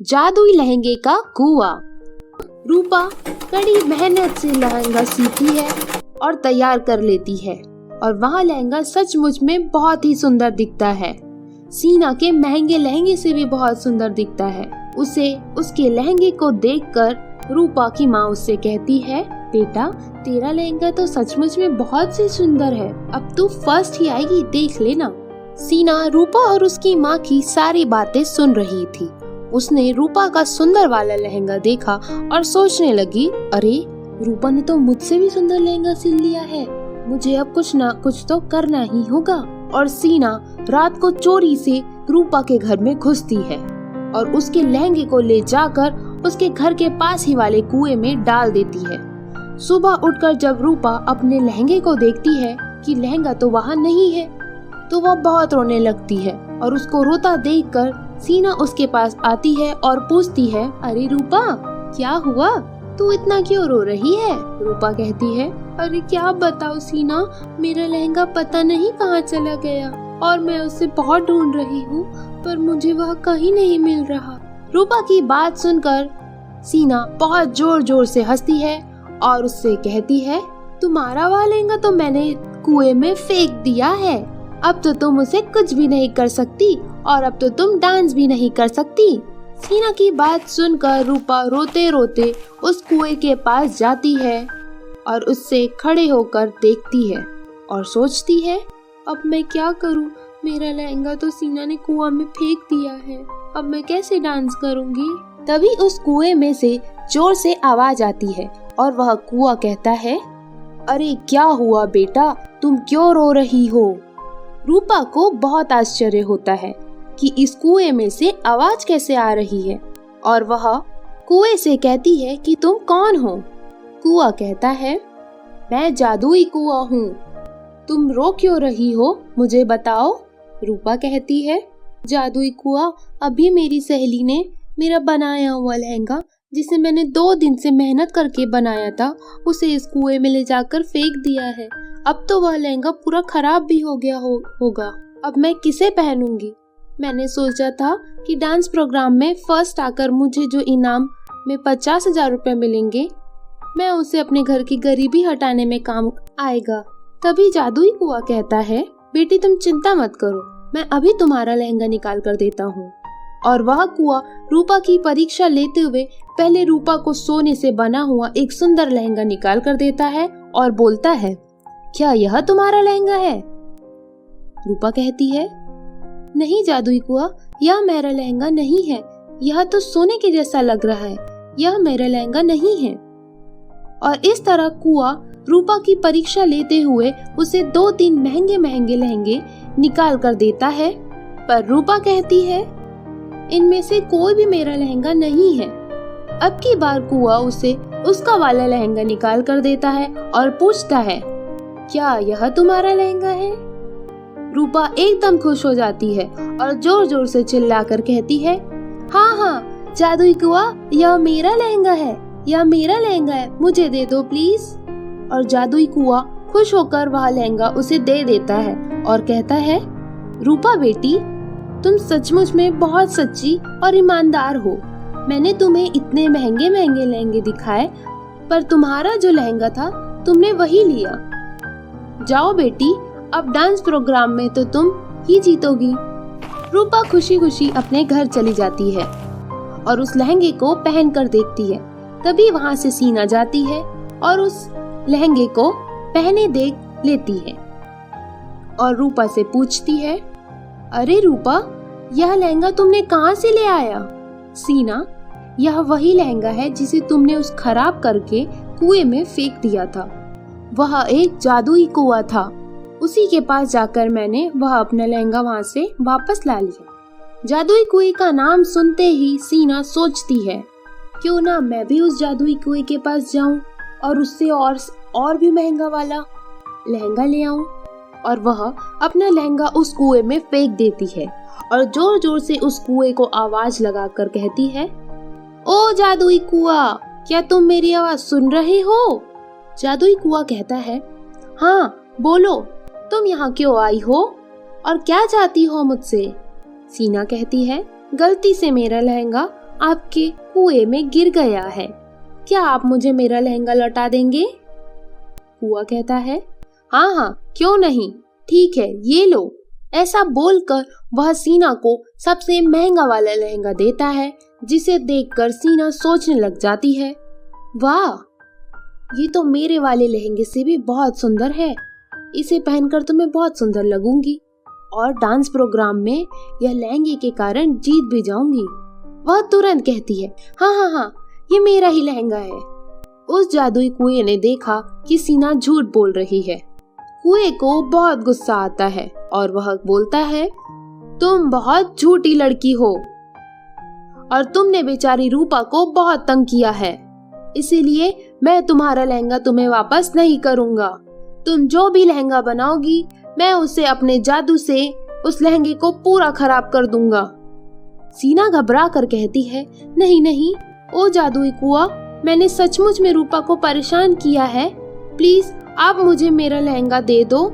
जादुई लहंगे का कुआं। रूपा कड़ी मेहनत से लहंगा सीती है और तैयार कर लेती है और वह लहंगा सचमुच में बहुत ही सुंदर दिखता है। सीना के महंगे लहंगे से भी बहुत सुंदर दिखता है। उसे उसके लहंगे को देखकर रूपा की माँ उससे कहती है, बेटा तेरा लहंगा तो सचमुच में बहुत ही सुंदर है, अब तू फर्स्ट ही आएगी, देख लेना। सीना रूपा और उसकी माँ की सारी बातें सुन रही थी। उसने रूपा का सुंदर वाला लहंगा देखा और सोचने लगी, अरे रूपा ने तो मुझसे भी सुंदर लहंगा सिल लिया है, मुझे अब कुछ ना कुछ तो करना ही होगा। और सीना रात को चोरी से रूपा के घर में घुसती है और उसके लहंगे को ले जाकर उसके घर के पास ही वाले कुएं में डाल देती है। सुबह उठकर जब रूपा अपने लहंगे को देखती है कि लहंगा तो वहाँ नहीं है, तो वह बहुत रोने लगती है और उसको रोता देखकर सीना उसके पास आती है और पूछती है, अरे रूपा क्या हुआ, तू इतना क्यों रो रही है? रूपा कहती है, अरे क्या बताओ सीना, मेरा लहंगा पता नहीं कहाँ चला गया और मैं उसे बहुत ढूंढ रही हूँ, पर मुझे वह कहीं नहीं मिल रहा। रूपा की बात सुनकर सीना बहुत जोर जोर से हंसती है और उससे कहती है, तुम्हारा वह लहंगा तो मैंने कुएं में फेंक दिया है, अब तो तुम उसे कुछ भी नहीं कर सकती और अब तो तुम डांस भी नहीं कर सकती। सीना की बात सुनकर रूपा रोते रोते उस कुएं के पास जाती है और उससे खड़े होकर देखती है और सोचती है, अब मैं क्या करूं, मेरा लहंगा तो सीना ने कुआं में फेंक दिया है, अब मैं कैसे डांस करूंगी। तभी उस कुएं में से जोर से आवाज आती है और वह कुआं कहता है, अरे क्या हुआ बेटा, तुम क्यों रो रही हो? रूपा को बहुत आश्चर्य होता है कि इस कुएं में से आवाज कैसे आ रही है और वह कुएं से कहती है कि तुम कौन हो? कुआं कहता है, मैं जादुई कुआं हूँ, तुम रो क्यों रही हो, मुझे बताओ। रूपा कहती है, जादुई कुआं, अभी मेरी सहेली ने मेरा बनाया हुआ लहंगा, जिसे मैंने 2 दिन से मेहनत करके बनाया था, उसे इस कुएं में ले जाकर फेंक दिया है। अब तो वह लहंगा पूरा खराब भी हो गया होगा, अब मैं किसे पहनूंगी। मैंने सोचा था कि डांस प्रोग्राम में फर्स्ट आकर मुझे जो इनाम में 50,000 रुपए मिलेंगे, मैं उसे अपने घर की गरीबी हटाने में काम आएगा। तभी जादुई कुआं कहता है, बेटी तुम चिंता मत करो, मैं अभी तुम्हारा लहंगा निकाल कर देता हूँ। और वह कुआं रूपा की परीक्षा लेते हुए पहले रूपा को सोने से बना हुआ एक सुंदर लहंगा निकाल कर देता है और बोलता है, क्या यह तुम्हारा लहंगा है? रूपा कहती है, नहीं जादुई कुआं, यह मेरा लहंगा नहीं है, यह तो सोने के जैसा लग रहा है, यह मेरा लहंगा नहीं है। और इस तरह कुआं रूपा की परीक्षा लेते हुए उसे 2-3 महंगे महंगे लहंगे निकाल कर देता है, पर रूपा कहती है, इनमें से कोई भी मेरा लहंगा नहीं है। अब की बार कुआं उसे उसका वाला लहंगा निकाल कर देता है और पूछता है, क्या यह तुम्हारा लहंगा है? रूपा एकदम खुश हो जाती है और जोर जोर से चिल्लाकर कहती है, हाँ हाँ जादुई कुआं, यह मेरा लहंगा है, यह मेरा लहंगा है, मुझे दे दो प्लीज। और जादुई कुआं खुश होकर वह लहंगा उसे दे देता है और कहता है, रूपा बेटी, तुम सचमुच में बहुत सच्ची और ईमानदार हो। मैंने तुम्हें इतने महंगे महंगे लहंगे दिखाए, पर तुम्हारा जो लहंगा था तुमने वही लिया। जाओ बेटी, अब डांस प्रोग्राम में तो तुम ही जीतोगी। रूपा खुशी खुशी अपने घर चली जाती है और उस लहंगे को पहन कर देखती है। तभी वहाँ से सीना जाती है और उस लहंगे को पहने देख लेती है और रूपा से पूछती है, अरे रूपा, यह लहंगा तुमने कहाँ से ले आया? सीना, यह वही लहंगा है जिसे तुमने उस खराब करके कुएं में फेंक दिया था। वह एक जादुई कुआं था, उसी के पास जाकर मैंने वह अपना लहंगा वहाँ से वापस ला लिया। जादुई कुएं का नाम सुनते ही सीना सोचती है, क्यों ना मैं भी उस जादुई कुएं के पास जाऊं और उससे और भी महंगा वाला लहंगा ले आऊं। और वह अपना लहंगा उस कुएं में फेंक देती है और जोर जोर से उस कुएं को आवाज लगाकर कहती है, ओ जादुई कुआं, क्या तुम मेरी आवाज सुन रहे हो? जादुई कुआं कहता है, हाँ बोलो, तुम यहाँ क्यों आई हो और क्या चाहती हो मुझसे? सीना कहती है, गलती से मेरा लहंगा आपके कुएं में गिर गया है। क्या आप मुझे मेरा लहंगा लौटा देंगे? कुआ कहता है, हाँ हाँ, क्यों नहीं, ठीक है, ये लो। ऐसा बोलकर वह सीना को सबसे महंगा वाला लहंगा देता है, जिसे देखकर सीना सोचने लग जाती है, वाह, ये तो मेरे वाले लहंगे से भी बहुत सुंदर है। इसे पहनकर तो मैं बहुत सुंदर लगूंगी और डांस प्रोग्राम में यह लहंगे के कारण जीत भी जाऊंगी। वह तुरंत कहती है, हाँ हाँ हाँ, ये मेरा ही लहंगा है। उस जादुई कुएं ने देखा कि सीना झूठ बोल रही है। कुएं को बहुत गुस्सा आता है और वह बोलता है, तुम बहुत झूठी लड़की हो और तुमने बेचारी रूपा को बहुत तंग किया है, इसीलिए मैं तुम्हारा लहंगा तुम्हें वापस नहीं करूंगा। तुम जो भी लहंगा बनाओगी, मैं उसे अपने जादू से उस लहंगे को पूरा खराब कर दूंगा। सीना घबरा कर कहती है, नहीं नहीं, ओ जादुई कुआ, मैंने सचमुच में रूपा को परेशान किया है। प्लीज आप मुझे मेरा लहंगा दे दो।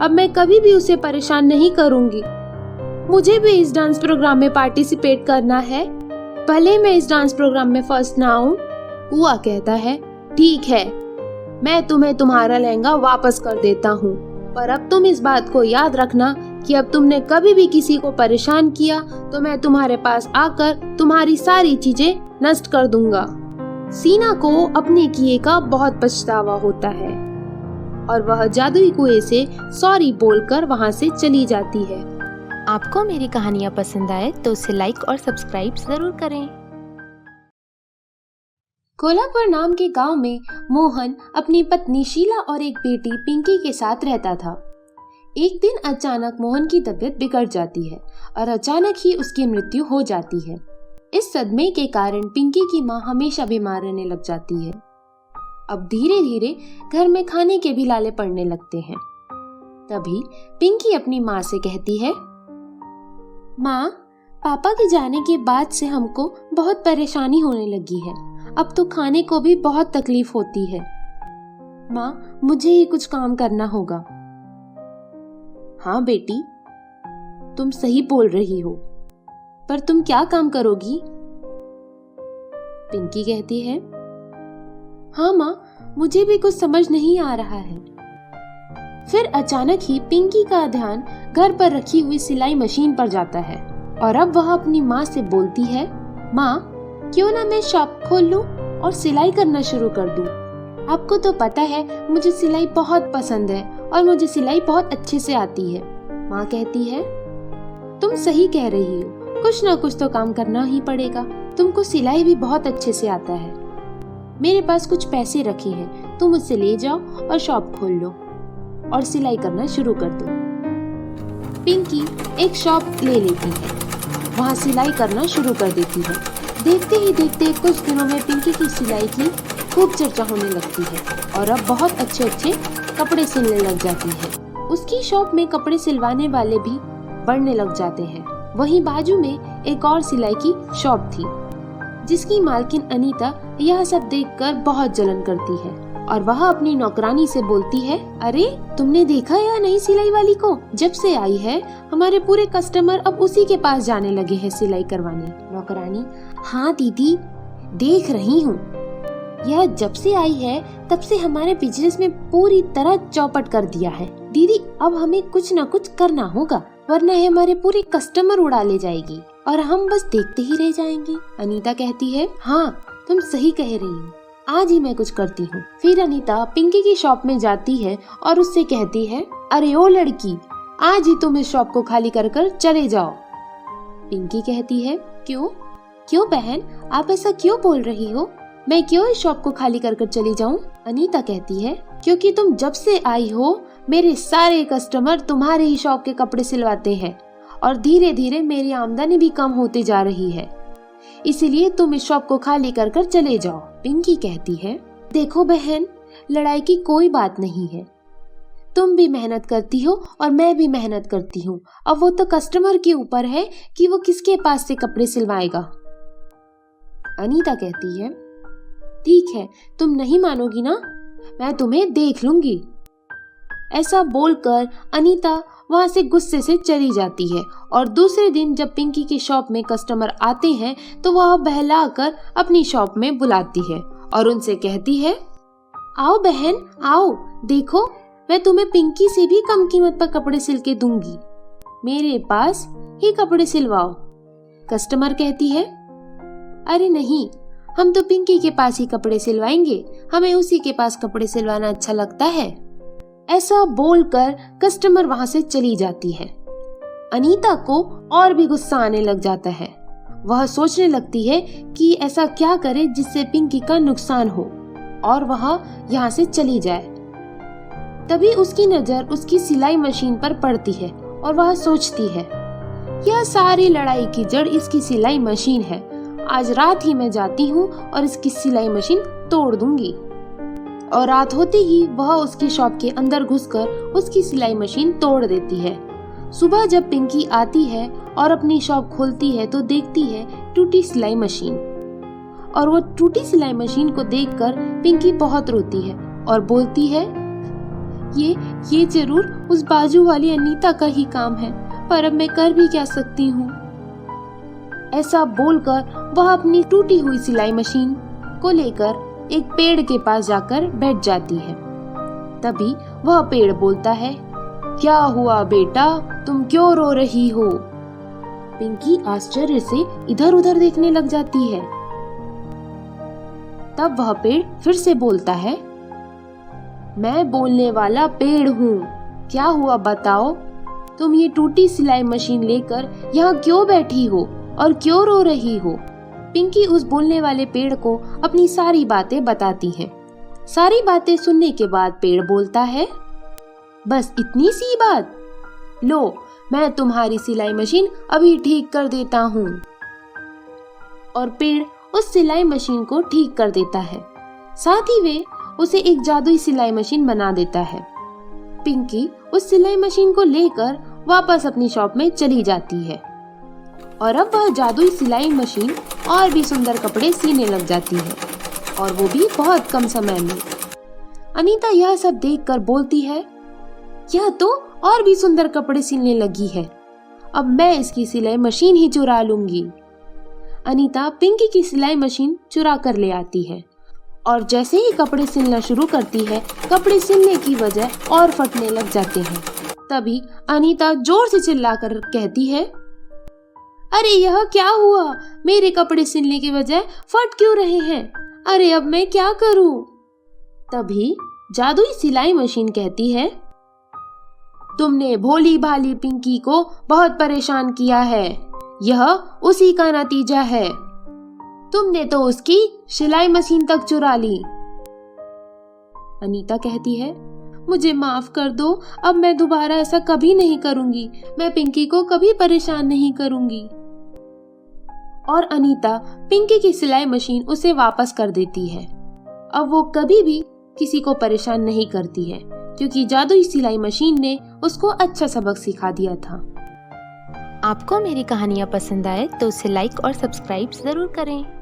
अब मैं कभी भी उसे परेशान नहीं करूंगी। मुझे भी इस डांस प्रोग्राम में पार्टिसिपेट करना है, भले मैं इस डांस प्रोग्राम में फर्स्ट ना आऊं। कुआ कहता है, ठीक है, मैं तुम्हें तुम्हारा लहंगा वापस कर देता हूँ, पर अब तुम इस बात को याद रखना कि अब तुमने कभी भी किसी को परेशान किया तो मैं तुम्हारे पास आकर तुम्हारी सारी चीजें नष्ट कर दूंगा। सीना को अपने किए का बहुत पछतावा होता है और वह जादुई कुएं से सॉरी बोलकर वहां से चली जाती है। आपको मेरी कहानियाँ पसंद आए तो उसे लाइक और सब्सक्राइब जरूर करें। कोल्हापुर नाम के गांव में मोहन अपनी पत्नी शीला और एक बेटी पिंकी के साथ रहता था। एक दिन अचानक मोहन की तबीयत बिगड़ जाती है और अचानक ही उसकी मृत्यु हो जाती है। इस सदमे के कारण पिंकी की माँ हमेशा बीमार रहने लग जाती है। अब धीरे धीरे घर में खाने के भी लाले पड़ने लगते हैं। तभी पिंकी अपनी माँ से कहती है, माँ, पापा के जाने के बाद से हमको बहुत परेशानी होने लगी है। अब तो खाने को भी बहुत तकलीफ होती है। माँ, मुझे ही कुछ काम करना होगा। हाँ बेटी, तुम सही बोल रही हो, पर तुम क्या काम करोगी? पिंकी कहती है, हाँ माँ, मुझे भी कुछ समझ नहीं आ रहा है। फिर अचानक ही पिंकी का ध्यान घर पर रखी हुई सिलाई मशीन पर जाता है और अब वह अपनी माँ से बोलती है, माँ, क्यों ना मैं शॉप खोल लूं और सिलाई करना शुरू कर दूं। आपको तो पता है मुझे सिलाई बहुत पसंद है और मुझे सिलाई बहुत अच्छे से आती है। माँ कहती है, तुम सही कह रही हो, कुछ ना कुछ तो काम करना ही पड़ेगा। तुमको सिलाई भी बहुत अच्छे से आता है। मेरे पास कुछ पैसे रखे हैं, तुम मुझसे ले जाओ और शॉप खोल लो और सिलाई करना शुरू कर दो। पिंकी एक शॉप ले लेती है, वहाँ सिलाई करना शुरू कर देती है। देखते ही देखते कुछ दिनों में पिंकी की सिलाई की खूब चर्चा होने लगती है और अब बहुत अच्छे अच्छे कपड़े सिलने लग जाती है। उसकी शॉप में कपड़े सिलवाने वाले भी बढ़ने लग जाते हैं। वहीं बाजू में एक और सिलाई की शॉप थी, जिसकी मालकिन अनीता यह सब देखकर बहुत जलन करती है और वह अपनी नौकरानी से बोलती है, अरे तुमने देखा या नहीं सिलाई वाली को? जब से आई है हमारे पूरे कस्टमर अब उसी के पास जाने लगे हैं सिलाई करवाने। नौकरानी, हाँ दीदी, देख रही हूँ। यह जब से आई है तब से हमारे बिजनेस में पूरी तरह चौपट कर दिया है। दीदी, अब हमें कुछ न कुछ करना होगा, वरना ये हमारे पूरे कस्टमर उड़ा ले जाएगी और हम बस देखते ही रह जाएंगे। अनीता कहती है, हाँ तुम सही कह रही हो, आज ही मैं कुछ करती हूँ। फिर अनीता पिंकी की शॉप में जाती है और उससे कहती है, अरे ओ लड़की, आज ही तुम इस शॉप को खाली कर कर चले जाओ। पिंकी कहती है, क्यों बहन, आप ऐसा क्यों बोल रही हो? मैं क्यों इस शॉप को खाली कर कर चली जाऊं? अनीता कहती है, क्योंकि तुम जब से आई हो मेरे सारे कस्टमर तुम्हारे ही शॉप के कपड़े सिलवाते हैं और धीरे धीरे मेरी आमदनी भी कम होती जा रही है, इसीलिए तुम इस शॉप को खाली कर कर चले जाओ। पिंकी कहती है, देखो बहन, लड़ाई की कोई बात नहीं है। तुम भी मेहनत करती हो और मैं भी मेहनत करती हूँ। अब वो तो कस्टमर के ऊपर है कि वो किसके पास से कपड़े सिलवाएगा। अनीता कहती है, ठीक है, तुम नहीं मानोगी ना, मैं तुम्हें देख लूंगी। ऐसा बोलकर अनीता वहाँ से गुस्से से चली जाती है। और दूसरे दिन जब पिंकी की शॉप में कस्टमर आते हैं तो वह बहलाकर अपनी शॉप में बुलाती है और उनसे कहती है, आओ बहन आओ, देखो मैं तुम्हें पिंकी से भी कम कीमत पर कपड़े सिल के दूंगी, मेरे पास ही कपड़े सिलवाओ। कस्टमर कहती है, अरे नहीं, हम तो पिंकी के पास ही कपड़े सिलवाएंगे, हमें उसी के पास कपड़े सिलवाना अच्छा लगता है। ऐसा बोलकर कस्टमर वहां से चली जाती है। अनीता को और भी गुस्सा आने लग जाता है। वह सोचने लगती है कि ऐसा क्या करे जिससे पिंकी का नुकसान हो और वह यहाँ से चली जाए। तभी उसकी नजर उसकी सिलाई मशीन पर पड़ती है और वह सोचती है, यह सारी लड़ाई की जड़ इसकी सिलाई मशीन है। आज रात ही मैं जाती हूँ और इसकी सिलाई मशीन तोड़ दूंगी। और रात होते ही वह उसकी शॉप के अंदर घुसकर उसकी सिलाई मशीन तोड़ देती है। सुबह जब पिंकी आती है और अपनी शॉप खोलती है तो देखती है टूटी सिलाई मशीन, और वो टूटी सिलाई मशीन को देखकर पिंकी बहुत रोती है और बोलती है, ये जरूर उस बाजू वाली अनीता का ही काम है, पर अब मैं कर भी क्या सकती हूँ। ऐसा बोलकर वह अपनी टूटी हुई सिलाई मशीन को लेकर एक पेड़ के पास जाकर बैठ जाती है। तभी वह पेड़ बोलता है, क्या हुआ बेटा, तुम क्यों रो रही हो? पिंकी आश्चर्य से इधर उधर देखने लग जाती है। तब वह पेड़ फिर से बोलता है, मैं बोलने वाला पेड़ हूँ, क्या हुआ बताओ? तुम ये टूटी सिलाई मशीन लेकर यहाँ क्यों बैठी हो और क्यों रो रही हो? पिंकी उस बोलने वाले पेड़ को अपनी सारी बातें बताती है। सारी बातें सुनने के बाद पेड़ बोलता है, बस इतनी सी बात? लो, मैं तुम्हारी सिलाई मशीन अभी ठीक कर देता हूँ। और पेड़ उस सिलाई मशीन को ठीक कर देता है। साथ ही वे उसे एक जादुई सिलाई मशीन बना देता है। पिंकी उस सिलाई मशीन को लेकर वापस अपनी शॉप में चली जाती है और अब वह जादुई सिलाई मशीन और भी सुंदर कपड़े सीने लग जाती है, और वो भी बहुत कम समय में। अनीता यह सब देखकर बोलती है, यह तो और भी सुंदर कपड़े सिलने लगी है, अब मैं इसकी सिलाई मशीन ही चुरा लूंगी। अनीता पिंकी की सिलाई मशीन चुरा कर ले आती है और जैसे ही कपड़े सिलना शुरू करती है, कपड़े सिलने की वजह और फटने लग जाते हैं। तभी अनीता जोर से चिल्लाकर कहती है, अरे यह क्या हुआ, मेरे कपड़े सिलने की वजह फट क्यों रहे हैं? अरे अब मैं क्या करूं? तभी जादुई सिलाई मशीन कहती है, तुमने भोली भाली पिंकी को बहुत परेशान किया है, यह उसी का नतीजा है। तुमने तो उसकी सिलाई मशीन तक चुरा ली। अनीता कहती है, मुझे माफ कर दो, अब मैं दोबारा ऐसा कभी नहीं करूंगी, मैं पिंकी को कभी परेशान नहीं करूंगी। और अनीता पिंकी की सिलाई मशीन उसे वापस कर देती है। अब वो कभी भी किसी को परेशान नहीं करती है, क्योंकि जादुई सिलाई मशीन ने उसको अच्छा सबक सिखा दिया था। आपको मेरी कहानियाँ पसंद आए तो उसे लाइक और सब्सक्राइब जरूर करें।